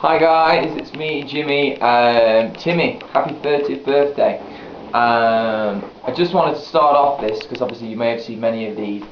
Hi guys, it's me, Jimmy. Timmy, happy 30th birthday. I just wanted to start off this because obviously you may have seen many of these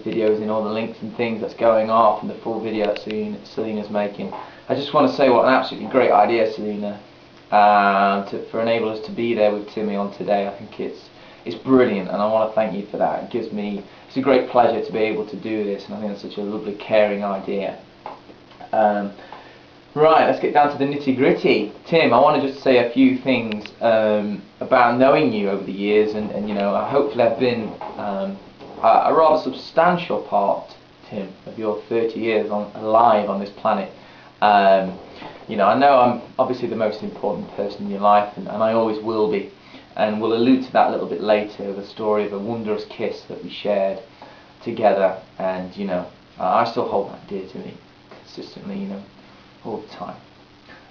videos in all the links and things that's going off and the full video that Selena's making. I just want to say what an absolutely great idea, Selena, for enable us to be there with Timmy on today. I think it's brilliant, and I want to thank you for that. It's a great pleasure to be able to do this, and I think it's such a lovely, caring idea. Right, let's get down to the nitty-gritty. Tim, I want to just say a few things about knowing you over the years, and you know, hopefully I've been a rather substantial part, Tim, of your 30 years alive on this planet. You know, I know I'm obviously the most important person in your life, and I always will be, and we'll allude to that a little bit later, the story of a wondrous kiss that we shared together, and you know, I still hold that dear to me, consistently, you know, all the time.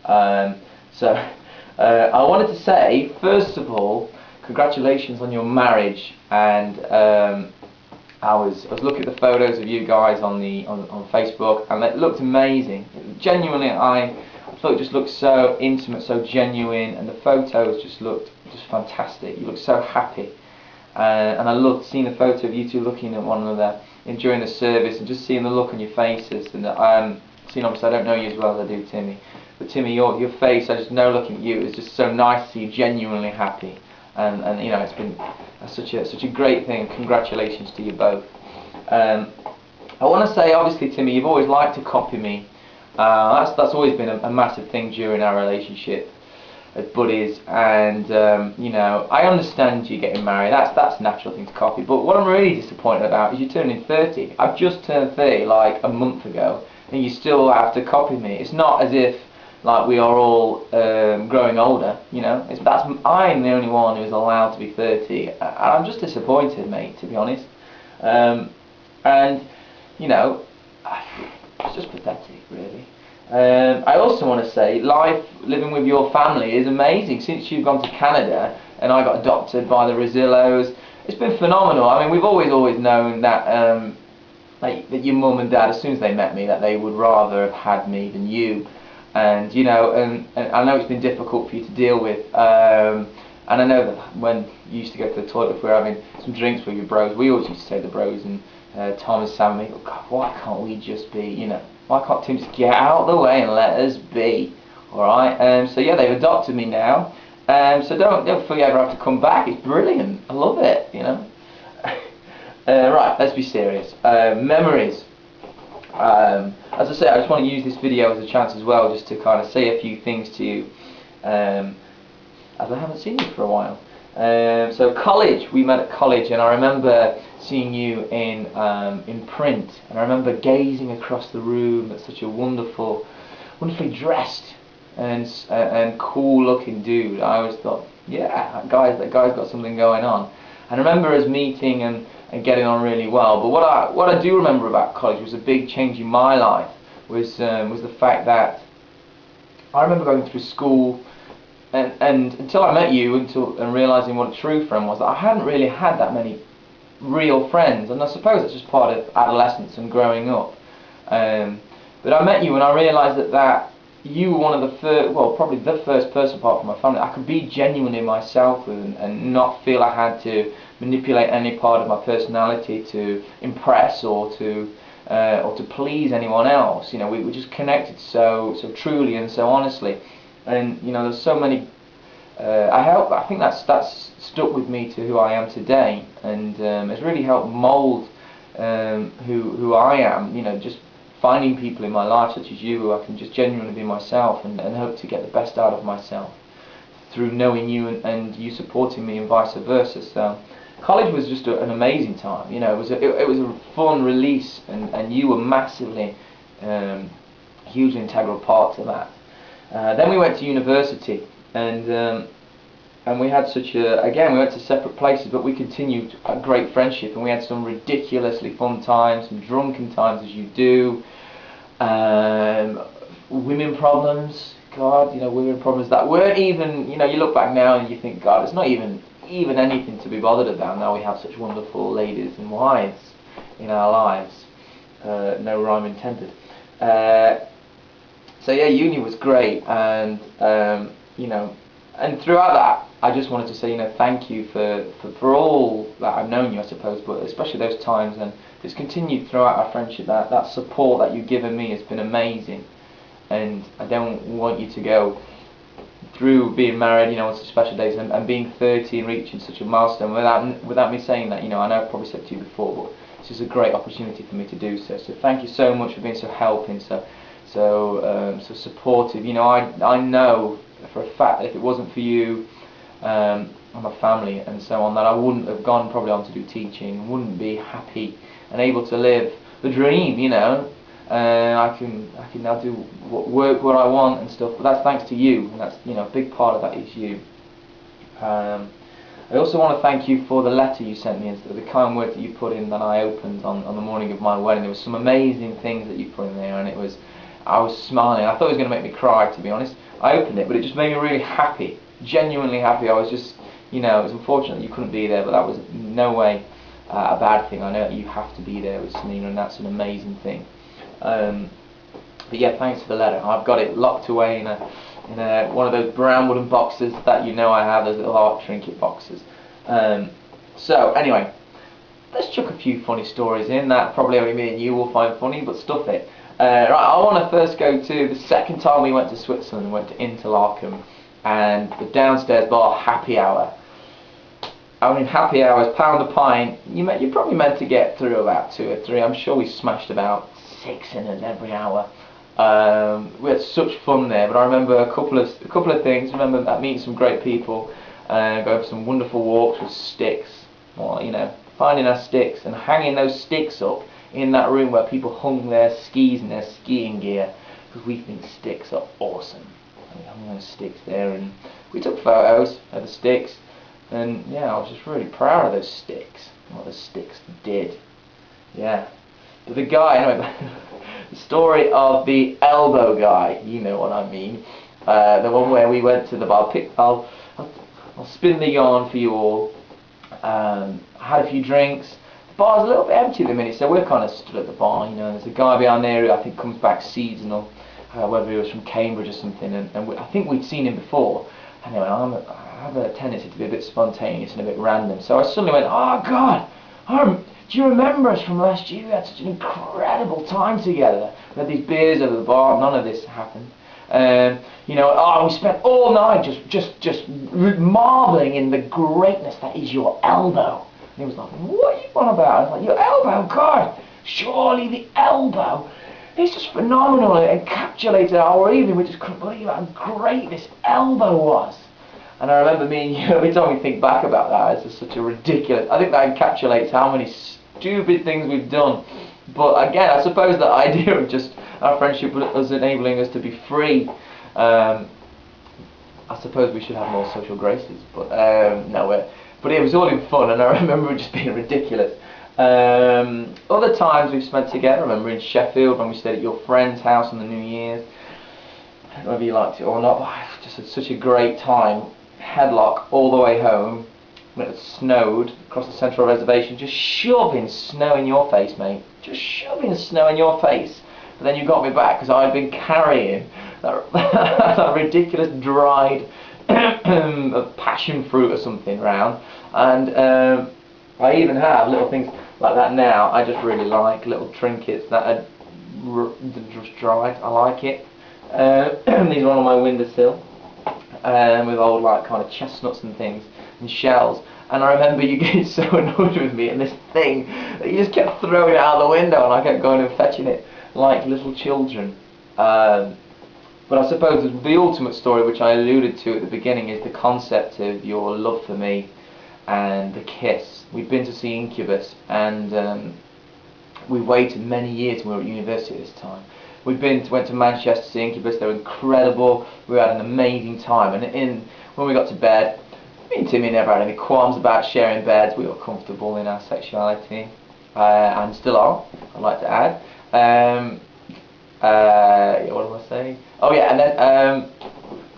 I wanted to say, first of all, congratulations on your marriage, and I was looking at the photos of you guys on Facebook, and it looked amazing. Genuinely, I thought it just looked so intimate, so genuine, and the photos just looked fantastic. You looked so happy, and I loved seeing the photo of you two looking at one another during the service, and just seeing the look on your faces. And obviously I don't know you as well as I do Timmy, but Timmy, your face, I just know looking at you, it's just so nice to see you genuinely happy, and you know, it's been such a great thing. Congratulations to you both. I want to say, obviously, Timmy, you've always liked to copy me. That's always been a massive thing during our relationship as buddies, and you know, I understand you getting married. That's a natural thing to copy. But what I'm really disappointed about is you're turning 30. I've just turned 30 like a month ago, and you still have to copy me. It's not as if like we are all growing older, you know. I'm the only one who's allowed to be 30, and I'm just disappointed, mate, to be honest. And you know, it's just pathetic, really. I also want to say, living with your family is amazing. Since you've gone to Canada and I got adopted by the Rosillos, it's been phenomenal. I mean, we've always known that that your mum and dad, as soon as they met me, that they would rather have had me than you. And you know, and I know it's been difficult for you to deal with. And I know that when you used to go to the toilet, if we were having some drinks with your bros, we always used to say the bros, and Tom and Sam and me, oh God, why can't we just be, you know, why can't Tim just get out of the way and let us be? Alright, so yeah, they've adopted me now, so don't feel you ever have to come back. It's brilliant, I love it, you know. Right, let's be serious. Memories. As I say, I just want to use this video as a chance as well, just to kind of say a few things to you, as I haven't seen you for a while. So college, we met at college, and I remember seeing you in print, and I remember gazing across the room at such a wonderfully dressed and cool looking dude. I always thought, yeah, that guy's got something going on. And I remember us meeting and getting on really well. But what I do remember about college was a big change in my life, was the fact that I remember going through school, and until I met you, and realising what a true friend was, I hadn't really had that many real friends, and I suppose it's just part of adolescence and growing up. But I met you, and I realised that you were one of the first, well, probably the first person apart from my family I could be genuinely myself with, and not feel I had to manipulate any part of my personality to impress or to please anyone else. You know, we just connected so truly and so honestly, and you know, there's so many. I think that's stuck with me to who I am today, and it's really helped mould who I am. You know, just finding people in my life such as you, who I can just genuinely be myself, and hope to get the best out of myself through knowing you and you supporting me, and vice versa. So college was just an amazing time. You know, it was a fun release, and you were massively, hugely integral part to that. Then we went to university, and we had we went to separate places, but we continued a great friendship, and we had some ridiculously fun times, some drunken times as you do. Women problems, God, you know, women problems that weren't even, you know, you look back now and you think, God, it's not even anything to be bothered about. Now we have such wonderful ladies and wives in our lives. No rhyme intended. So yeah, uni was great, and you know, and throughout that, I just wanted to say, you know, thank you for all that I've known you, I suppose, but especially those times, and it's continued throughout our friendship. That support that you've given me has been amazing, and I don't want you to go through being married, you know, on such special days, and being 30 and reaching such a milestone without me saying that. You know, I know I've probably said to you before, but this is a great opportunity for me to do so. So thank you so much for being so helping, so supportive. You know, I know for a fact that if it wasn't for you and my family and so on, that I wouldn't have gone probably on to do teaching, wouldn't be happy and able to live the dream. You know, I can now do work what I want and stuff, but that's thanks to you, and that's, you know, a big part of that is you. I also want to thank you for the letter you sent me and the kind words that you put in that I opened on the morning of my wedding. There was some amazing things that you put in there, and I was smiling. I thought it was going to make me cry, to be honest. I opened it, but it just made me really happy, genuinely happy. I was just, you know, it was unfortunate that you couldn't be there, but that was no way a bad thing. I know that you have to be there with Selena, and that's an amazing thing. But yeah, thanks for the letter. I've got it locked away in one of those brown wooden boxes that, you know, I have, those little art trinket boxes. So anyway, let's chuck a few funny stories in that probably only me and you will find funny, but stuff it. Right, I want to first go to the second time we went to Switzerland. We went to Interlaken, and the downstairs bar happy hour. I mean, happy hours, £1 a pint. You're probably meant to get through about 2 or 3. I'm sure we smashed about 6 in us every hour. We had such fun there. But I remember a couple of things. I remember meeting some great people, going for some wonderful walks with sticks. Well, you know, finding our sticks and hanging those sticks up in that room where people hung their skis and their skiing gear, because we think sticks are awesome. And we hung those sticks there, and we took photos of the sticks. And yeah, I was just really proud of those sticks, what the sticks did. Yeah. But the guy, anyway, the story of the elbow guy, you know what I mean. The one where we went to the bar. I'll spin the yarn for you all. I had a few drinks. The bar's a little bit empty at the minute, so we're kind of stood at the bar, you know. There's a guy behind there who I think comes back seasonal, whether he was from Cambridge or something, and I think we'd seen him before. Anyway, I have a tendency to be a bit spontaneous and a bit random, so I suddenly went, oh God, do you remember us from last year? We had such an incredible time together. We had these beers over the bar. None of this happened. You know, we spent all night just marvelling in the greatness that is your elbow. And he was like, what are you on about? I was like, your elbow? God, surely the elbow. It's just phenomenal. It encapsulated our evening. We just couldn't believe how great this elbow was. And I remember me and you, every time we think back about that, it's just such a ridiculous. I think that encapsulates how many stupid things we've done. But again, I suppose the idea of just our friendship was enabling us to be free. I suppose we should have more social graces, but but it was all in fun, and I remember it just being ridiculous. Other times we've spent together, I remember in Sheffield when we stayed at your friend's house on the New Year's. I don't know whether you liked it or not, but I just had such a great time. Headlock all the way home when it snowed across the central reservation, just shoving snow in your face, mate. Just shoving snow in your face. But then you got me back because I'd been carrying that ridiculous dried passion fruit or something round, and I even have little things like that now. I just really like little trinkets that are just dried. I like it. These are on my windowsill, with old like kind of chestnuts and things and shells. And I remember you getting so annoyed with me and this thing that you just kept throwing it out the window, and I kept going and fetching it like little children. But I suppose the ultimate story, which I alluded to at the beginning, is the concept of your love for me and the kiss. We've been to see Incubus, and we waited many years when we were at university at this time. Went to Manchester to see Incubus. They were incredible. We had an amazing time, and when we got to bed, me and Timmy never had any qualms about sharing beds. We were comfortable in our sexuality, and still are, I'd like to add. What am I saying? Oh yeah, and then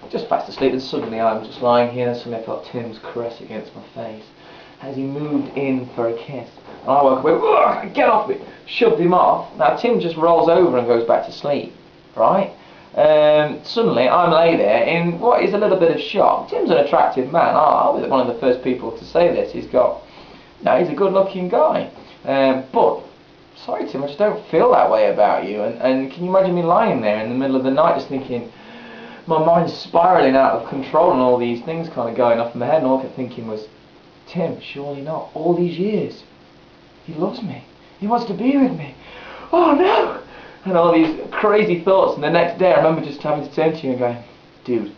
just fast asleep, and suddenly I'm just lying here, and suddenly I felt Tim's caress against my face as he moved in for a kiss. And I woke up, get off me, shoved him off. Now Tim just rolls over and goes back to sleep, right? Suddenly I'm lay there in what is a little bit of shock. Tim's an attractive man. I was one of the first people to say this. He's a good looking guy. But, sorry Tim, I just don't feel that way about you. And can you imagine me lying there in the middle of the night just thinking, my mind's spiralling out of control and all these things kind of going off in my head, and all I kept thinking was, Tim, surely not. All these years, he loves me. He wants to be with me. Oh no! And all these crazy thoughts, and the next day I remember just having to turn to you and going, dude,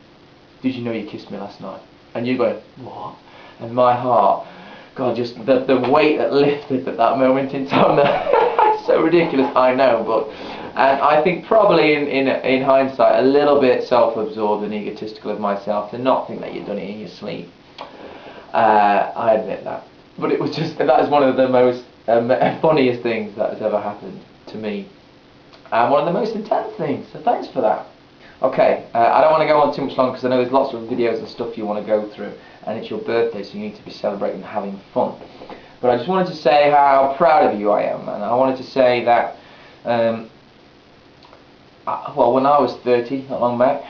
did you know you kissed me last night? And you going, what? And my heart, God, just the weight that lifted at that moment in time. It's so ridiculous, I know, but and I think probably in hindsight a little bit self-absorbed and egotistical of myself to not think that you'd done it in your sleep. I admit that, but it was just, that is one of the most funniest things that has ever happened to me, and one of the most intense things, so thanks for that. Okay, I don't want to go on too much longer because I know there's lots of videos and stuff you want to go through, and it's your birthday, so you need to be celebrating and having fun. But I just wanted to say how proud of you I am, and I wanted to say that well, when I was 30, not long back,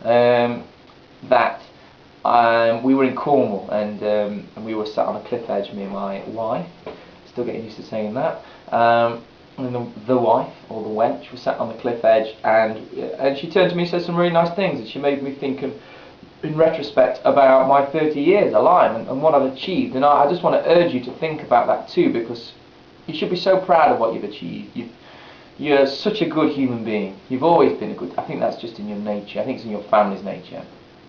that we were in Cornwall, and we were sat on a cliff edge, me and my wife, still getting used to saying that, and the wife, or the wench, was sat on the cliff edge, and she turned to me and said some really nice things, and she made me think, in retrospect, about my 30 years alive and what I've achieved. And I just want to urge you to think about that too, because you should be so proud of what you've achieved. You're such a good human being. You've always been a good. I think that's just in your nature. I think it's in your family's nature.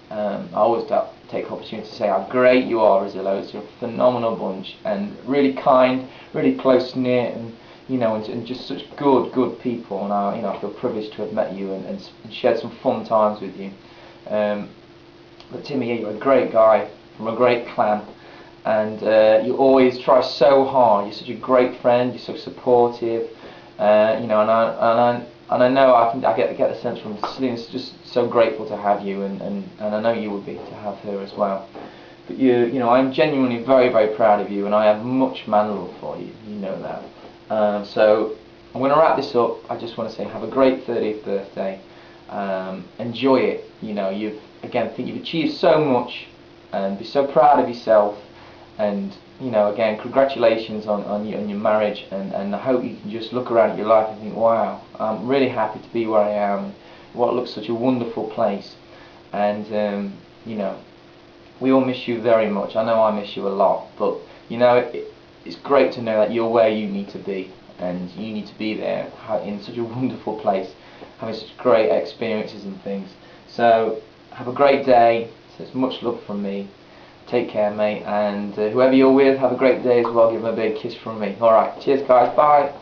I always take opportunity to say how great you are as a Lowe's. You're a phenomenal bunch, and really kind, really close knit, and and just such good people. And I feel privileged to have met you and shared some fun times with you. But Timmy, you're a great guy from a great clan, and you always try so hard. You're such a great friend. You're so supportive. And I know I get the sense from Selena's just so grateful to have you, and I know you would be to have her as well. But I'm genuinely very proud of you, and I have much man love for you. You know that. So I'm going to wrap this up. I just want to say have a great 30th birthday. Enjoy it. I think you've achieved so much, and be so proud of yourself. And again, congratulations on your marriage, and I hope you can just look around at your life and think, wow, I'm really happy to be where I am, what looks such a wonderful place. And we all miss you very much. I know I miss you a lot, but it's great to know that you're where you need to be, and you need to be there in such a wonderful place, having such great experiences and things. So have a great day. So it's much love from me. Take care, mate, and whoever you're with, have a great day as well. Give them a big kiss from me. Alright, cheers guys, bye.